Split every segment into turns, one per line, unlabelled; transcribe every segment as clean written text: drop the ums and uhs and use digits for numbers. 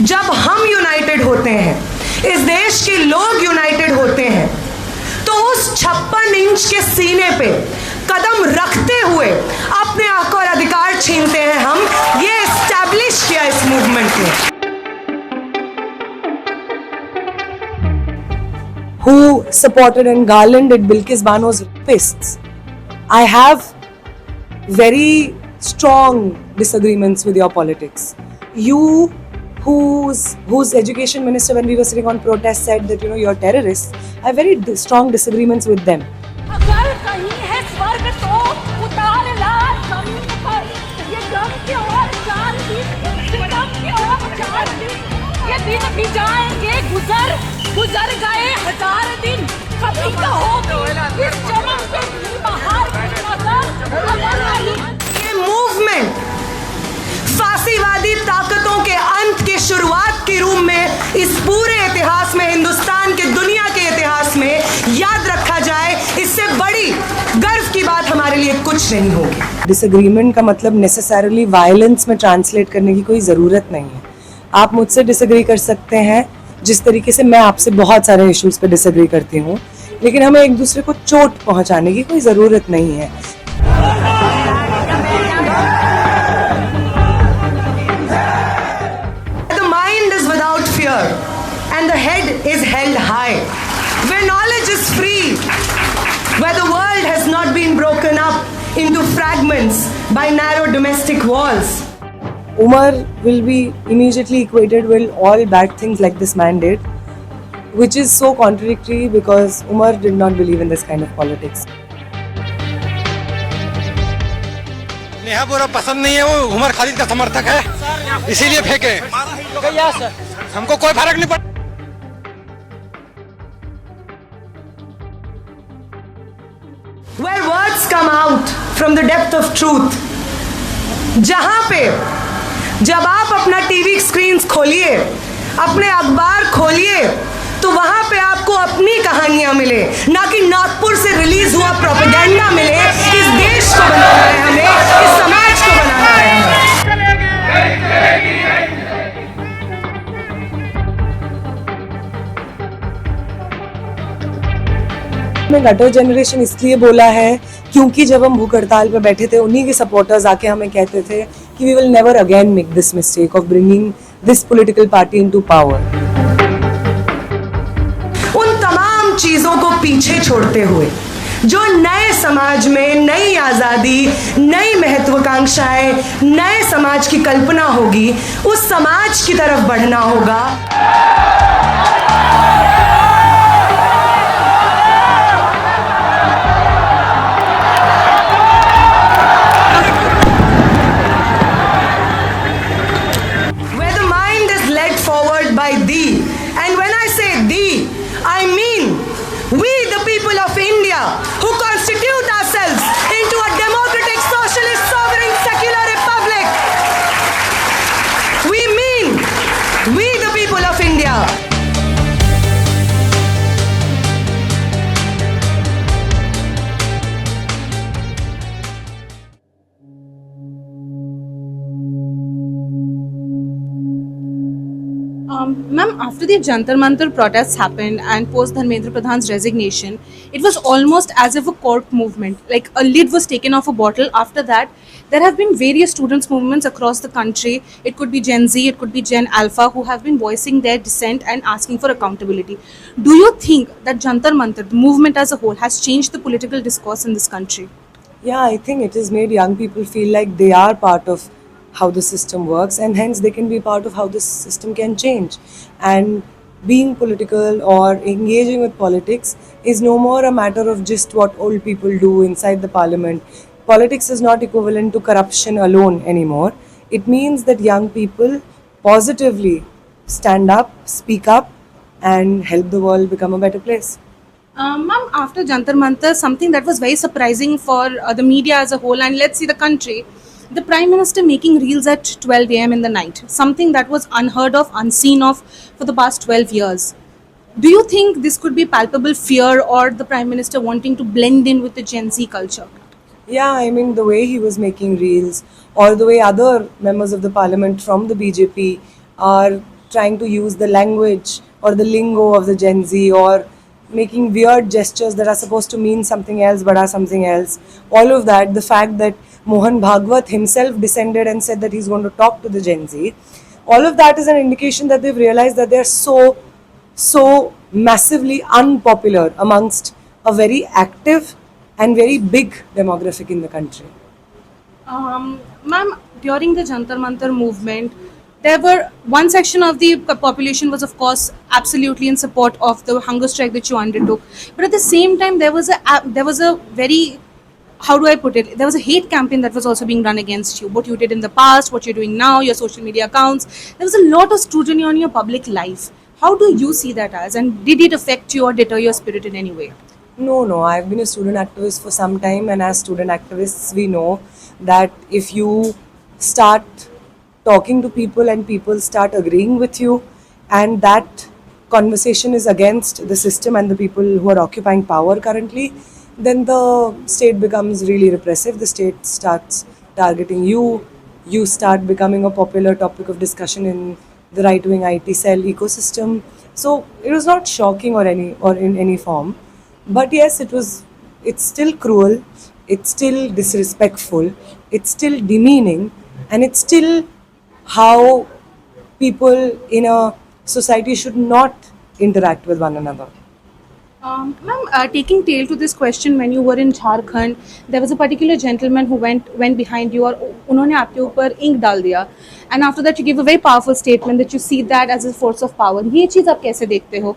जब हम यूनाइटेड होते हैं, इस देश के लोग यूनाइटेड होते हैं, तो उस 56 इंच के सीने पे कदम रखते हुए अपने हक और अधिकार छीनते हैं हम। ये एस्टैब्लिश किया इस मूवमेंट ने।
Who supported and garlanded Bilkis Bano's rapists. I have very strong disagreements with your politics. You, whose education minister, when we were sitting on protest, said that you're terrorists. I have very strong disagreements with them.
अगर कहीं है स्वर्ग तो उतार ला जमीन पर, ये गम के और चार दिन, गम के और चार दिन, ये दिन भी जाएंगे गुजर गए 1000 दिन, कभी तो होगी इस जन्म से बाहर की नजर।
ये मूवमेंट फांसीवादी ताकतों के अंत के शुरुआत के रूप में इस पूरे इतिहास में, हिंदुस्तान के, दुनिया के इतिहास में याद रखा जाए। इससे बड़ी गर्व की बात हमारे लिए कुछ नहीं होगी।
डिसएग्रीमेंट का मतलब नेसेसरली वायलेंस में ट्रांसलेट करने की कोई ज़रूरत नहीं है। आप मुझसे डिसएग्री कर सकते हैं जिस तरीके से मैं आपसे बहुत सारे इश्यूज पे डिसएग्री करती हूँ, लेकिन हमें एक दूसरे को चोट पहुँचाने की कोई ज़रूरत नहीं है।
The mind is without fear and the head is held high. Where knowledge is free, where the world has not been broken up into fragments by narrow domestic walls.
Umar will be immediately equated with all bad things like this man did, which is so contradictory because Umar did not believe in this kind of politics.
Neha बोरा पसंद नहीं है, वो उमर खालिद का समर्थक है, इसीलिए फेंके। हमको कोई फर्क नहीं पड़ता।
Where words come out from the depth of truth, जहां पे जब आप अपना टीवी स्क्रीन खोलिए, अपने अखबार खोलिए, तो वहां पे आपको अपनी कहानियां मिले, ना कि नागपुर से रिलीज हुआ प्रोपेगेंडा मिले। इस देश को बनाना है हमें, इस समाज को बनाना है हमें।
मैं गटर जनरेशन इसलिए बोला है क्योंकि जब हम भूख हड़ताल पे बैठे थे, उन्हीं के सपोर्टर्स आके हमें कहते थे कि we will never again make this mistake of bringing this political party into power.
उन तमाम चीजों को पीछे छोड़ते हुए जो नए समाज में नई आजादी, नई महत्वाकांक्षाएं, नए समाज की कल्पना होगी, उस समाज की तरफ बढ़ना होगा। By thee, and when I say thee, I mean we the people of India who constitute ourselves into a democratic, socialist, sovereign, secular republic. We mean we the people of India.
Ma'am, after the Jantar Mantar protests happened and post Dharmendra Pradhan's resignation, it was almost as if a corp movement, like a lid was taken off a bottle. After that, there have been various students' movements across the country. It could be Gen Z, it could be Gen Alpha, who have been voicing their dissent and asking for accountability. Do you think that Jantar Mantar, the movement as a whole, has changed the political discourse in this country?
Yeah, I think it has made young people feel like they are part of how the system works, and hence they can be part of how the system can change. And being political or engaging with politics is no more a matter of just what old people do inside the parliament. Politics is not equivalent to corruption alone anymore. It means that young people positively stand up, speak up, and help the world become a better place.
Ma'am, after Jantar Mantar, something that was very surprising for the media as a whole, and let's see the country, the Prime Minister making reels at 12 a.m. in the night, something that was unheard of, unseen of for the past 12 years. Do you think this could be palpable fear or the Prime Minister wanting to blend in with the Gen Z culture?
Yeah, I mean, the way he was making reels or the way other members of the parliament from the BJP are trying to use the language or the lingo of the Gen Z, or making weird gestures that are supposed to mean something else but are something else. All of that, the fact that Mohan Bhagwat himself descended and said that he's going to talk to the Gen Z, all of that is an indication that they've realized that they're so massively unpopular amongst a very active and very big demographic in the country.
Ma'am, during the Jantar Mantar movement, there were one section of the population was, of course, absolutely in support of the hunger strike that you undertook. But at the same time, there was a very, how do I put it? There was a hate campaign that was also being run against you. What you did in the past, what you're doing now, your social media accounts. There was a lot of scrutiny on your public life. How do you see that as? And did it affect you or deter your spirit in any way?
No, I've been a student activist for some time, and as student activists, we know that if you start talking to people and people start agreeing with you, and that conversation is against the system and the people who are occupying power currently, then the state becomes really repressive. The state starts targeting you. You start becoming a popular topic of discussion in the right-wing IT cell ecosystem. So it was not shocking or in any form. But yes, it's still cruel, it's still disrespectful, it's still demeaning, and it's still how people in a society should not interact with one another.
Ma'am, taking tail to this question, when you were in Jharkhand, there was a particular gentleman who went behind you और उन्होंने आपके ऊपर ink डाल दिया, and after that you gave a very powerful statement that you see that as a force of power. ये चीज़ आप कैसे देखते हो?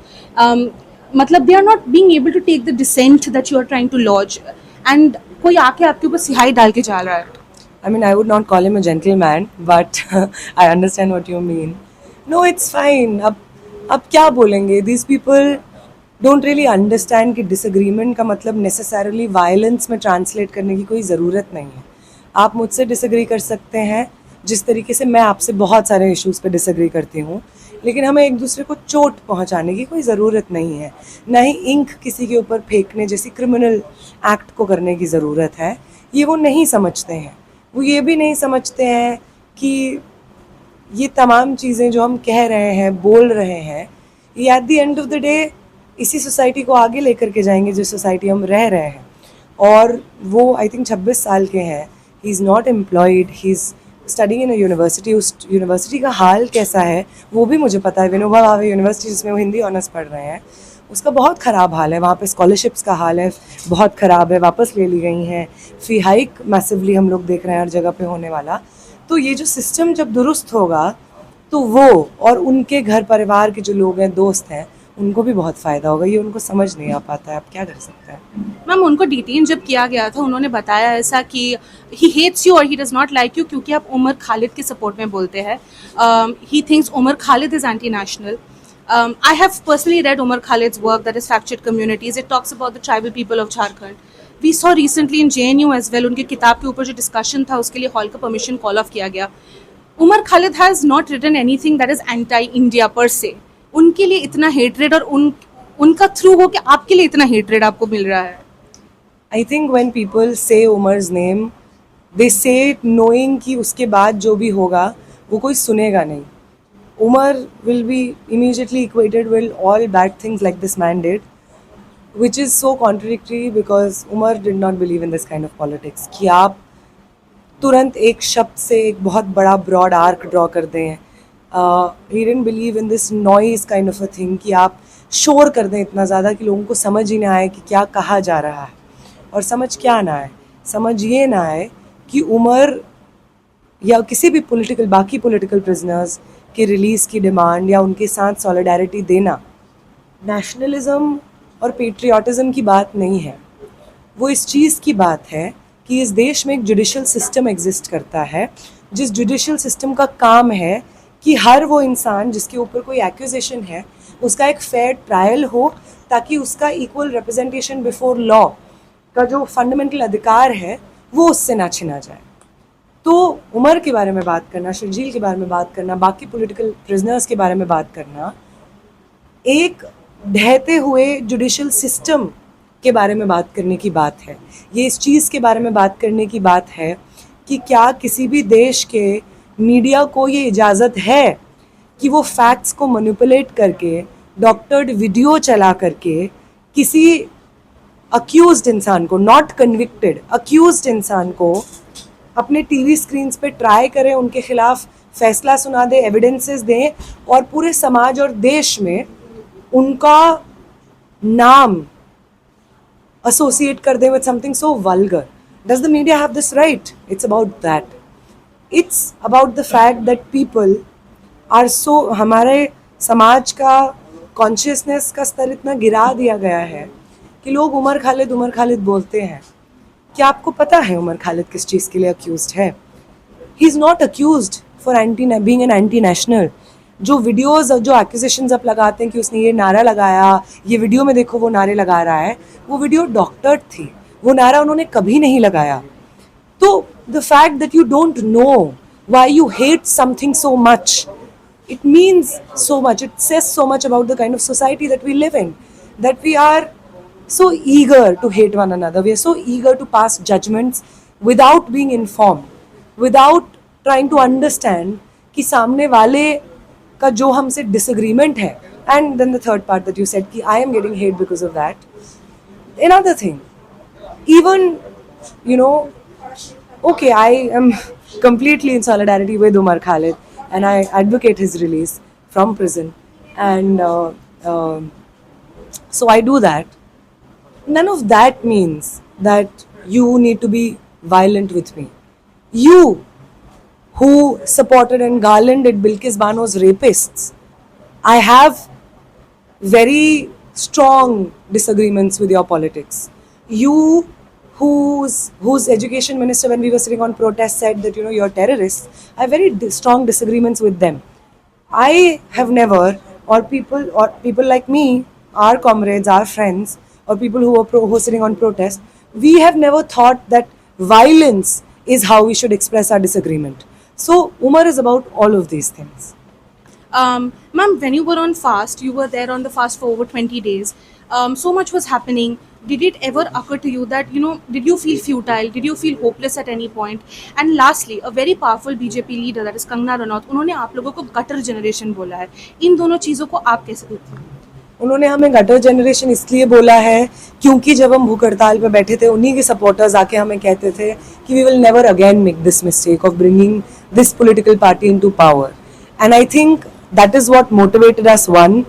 मतलब they are not being able to take the dissent that you are trying to lodge, and कोई आके आपके ऊपर सिहाई डाल के जा रहा है.
I mean, I would not call him a gentleman, but I understand what you mean. No, it's fine. अब क्या बोलेंगे? These people don't really understand कि disagreement का मतलब necessarily violence में translate करने की कोई ज़रूरत नहीं है. आप मुझसे disagree कर सकते हैं, जिस तरीके से मैं आपसे बहुत सारे issues पे disagree करती हूँ, लेकिन हमें एक दूसरे को चोट पहुँचाने की कोई ज़रूरत नहीं है. ना ही इंक किसी के ऊपर फेंकने जैसी क्रिमिनल एक्ट को करने की ज़रूरत है. ये वो नहीं समझते हैं. वो ये भी नहीं समझते हैं कि ये तमाम चीज़ें जो हम कह रहे हैं, बोल रहे हैं, ये at the end of the day इसी सोसाइटी को आगे लेकर के जाएंगे जो सोसाइटी हम रह रहे हैं. और वो आई थिंक 26 साल के हैं. He is not employed, he is studying in a university. उस यूनिवर्सिटी का हाल कैसा है वो भी मुझे पता है. विनोबा भावे यूनिवर्सिटी जिसमें वो हिंदी ऑनर्स पढ़ रहे हैं, उसका बहुत ख़राब हाल है. वहाँ पे स्कॉलरशिप्स का हाल है, बहुत ख़राब है, वापस ले ली गई हैं. फ़ी हाइक मैसिवली हम लोग देख रहे हैं हर जगह पे होने वाला. तो ये जो सिस्टम जब दुरुस्त होगा तो वो और उनके घर परिवार के जो लोग हैं, दोस्त हैं, उनको भी बहुत फ़ायदा होगा. ये उनको समझ नहीं आ पाता है. आप क्या कर सकते हैं?
मैम, उनको डिटेन जब किया गया था उन्होंने बताया ऐसा कि ही हेट्स यू और he does not like you क्योंकि आप उमर खालिद के सपोर्ट में बोलते हैं. He thinks Umar Khalid is anti national. I have personally read Umar Khalid's work that is Fractured Communities. It talks about the tribal people of Jharkhand. We saw recently in JNU as well, उनकी किताब के ऊपर जो discussion था उसके लिए hall का permission call off किया गया. Umar Khalid has not written anything that is anti India per se. उनके लिए इतना हेटरेड और उनका थ्रू हो कि आपके लिए इतना हेटरेड आपको मिल रहा है.
I think when people say Umar's name, they say it knowing कि उसके बाद जो भी होगा वो कोई सुनेगा नहीं. Umar will be immediately equated with all bad things like this man did, which is so contradictory because Umar did not believe in this kind of politics. कि आप तुरंत एक शब्द से एक बहुत बड़ा broad arc draw कर दें. He didn't believe in this noise kind of a thing कि आप शोर कर दें इतना ज़्यादा कि लोगों को समझ ही ना आए कि क्या कहा जा रहा है. और समझ क्या ना आए? समझ ये ना आए कि उमर या किसी भी बाकी पॉलिटिकल प्रिजनर्स के रिलीज़ की डिमांड या उनके साथ सॉलिडारिटी देना नेशनलिज्म और पेट्रियाटिज़म की बात नहीं है. वो इस चीज़ की बात है कि इस देश में एक जुडिशल सिस्टम एग्जिस्ट करता है, जिस जुडिशल सिस्टम का काम है कि हर वो इंसान जिसके ऊपर कोई एक्यूजेशन है उसका एक फेयर ट्रायल हो, ताकि उसका इक्वल रिप्रेजेंटेशन बिफोर लॉ का जो फंडामेंटल अधिकार है वो उससे ना छिना जाए. तो उमर के बारे में बात करना, शर्जील के बारे में बात करना, बाकी पॉलिटिकल प्रिजनर्स के बारे में बात करना, एक ढहते हुए जुडिशल सिस्टम के बारे में बात करने की बात है. ये इस चीज़ के बारे में बात करने की बात है कि क्या किसी भी देश के मीडिया को ये इजाज़त है कि वो फैक्ट्स को मैनिपुलेट करके, डॉक्टर्ड वीडियो चला करके किसी अक्यूज्ड इंसान को, नॉट कन्विक्टेड, अक्यूज्ड इंसान को अपने टीवी स्क्रीन्स पे ट्राई करें, उनके खिलाफ फैसला सुना दे, एविडेंसेस दें और पूरे समाज और देश में उनका नाम associate कर दें with something so vulgar. Does the media have this right? It's about that. It's about the fact that people are so, हमारे समाज का कॉन्शियसनेस का स्तर इतना गिरा दिया गया है कि लोग उमर खालिद बोलते हैं. क्या आपको पता है उमर खालिद किस चीज़ के लिए अक्यूज्ड है? He is not accused for being an anti national. जो वीडियोस, जो एक्यूजेशंस आप लगाते हैं कि उसने ये नारा लगाया, ये वीडियो में देखो वो नारे लगा रहा है, वो वीडियो डॉक्टर्ड थी, वो नारा उन्होंने कभी नहीं लगाया. तो the fact that you don't know why you hate something so much, it means so much, it says so much about the kind of society that we live in, that we are so eager to hate one another, we are so eager to pass judgments without being informed, without trying to understand कि सामने वाले का जो हमसे disagreement है. And then the third part that you said कि I am getting hate because of that. Another thing, even, you know, okay, I am completely in solidarity with Umar Khalid and I advocate his release from prison, and so I do that. None of that means that you need to be violent with me. You who supported and garlanded Bilkis Bano's rapists, I have very strong disagreements with your politics. You whose education minister, when we were sitting on protest, said that, you know, you're terrorists, I have very strong disagreements with them. I have never, or people like me, our comrades, our friends, or people who are sitting on protest, we have never thought that violence is how we should express our disagreement. So Umar is about all of these things.
Ma'am, when you were on fast, you were there on the fast for over 20 days. So much was happening. Did it ever occur to you that, you know, did you feel futile? Did you feel hopeless at any point? And lastly, a very powerful BJP leader, that is Kangana Ranaut, उन्होंने आप लोगों को gutter generation बोला है. इन दोनों चीज़ों को आप कैसे देखते हैं?
उन्होंने हमें गटर जनरेशन इसलिए बोला है क्योंकि जब हम भूख हड़ताल पे बैठे थे, उन्हीं के सपोर्टर्स आके हमें कहते थे कि we will never again make this mistake of bringing this political party into power. And I think that is what motivated us one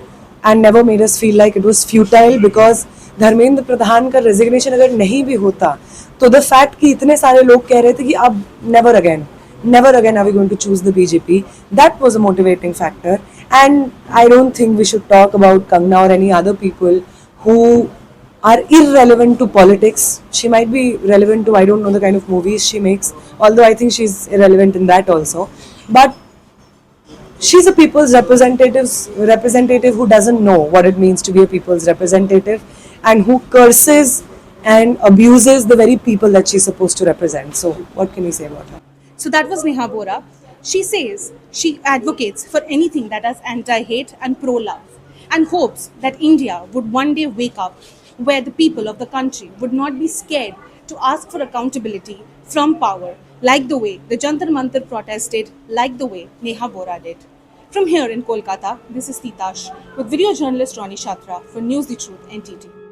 and never made us feel like it was futile, because Dharmendra Pradhan का resignation अगर नहीं भी होता तो the fact कि इतने सारे लोग कह रहे थे कि अब never again are we going to choose the BJP, that was a motivating factor. And I don't think we should talk about Kangana or any other people who are irrelevant to politics. She might be relevant to, I don't know, the kind of movies she makes, although I think she's irrelevant in that also. But she's a people's representative who doesn't know what it means to be a people's representative and who curses and abuses the very people that she's supposed to represent. So what can we say about her?
So that was Neha Bora. She says she advocates for anything that is anti-hate and pro-love, and hopes that India would one day wake up where the people of the country would not be scared to ask for accountability from power, like the way the Jantar Mantar protest did, like the way Neha Bora did. From here in Kolkata, this is Titash with video journalist Ronnie Shatra for News the Truth NTT.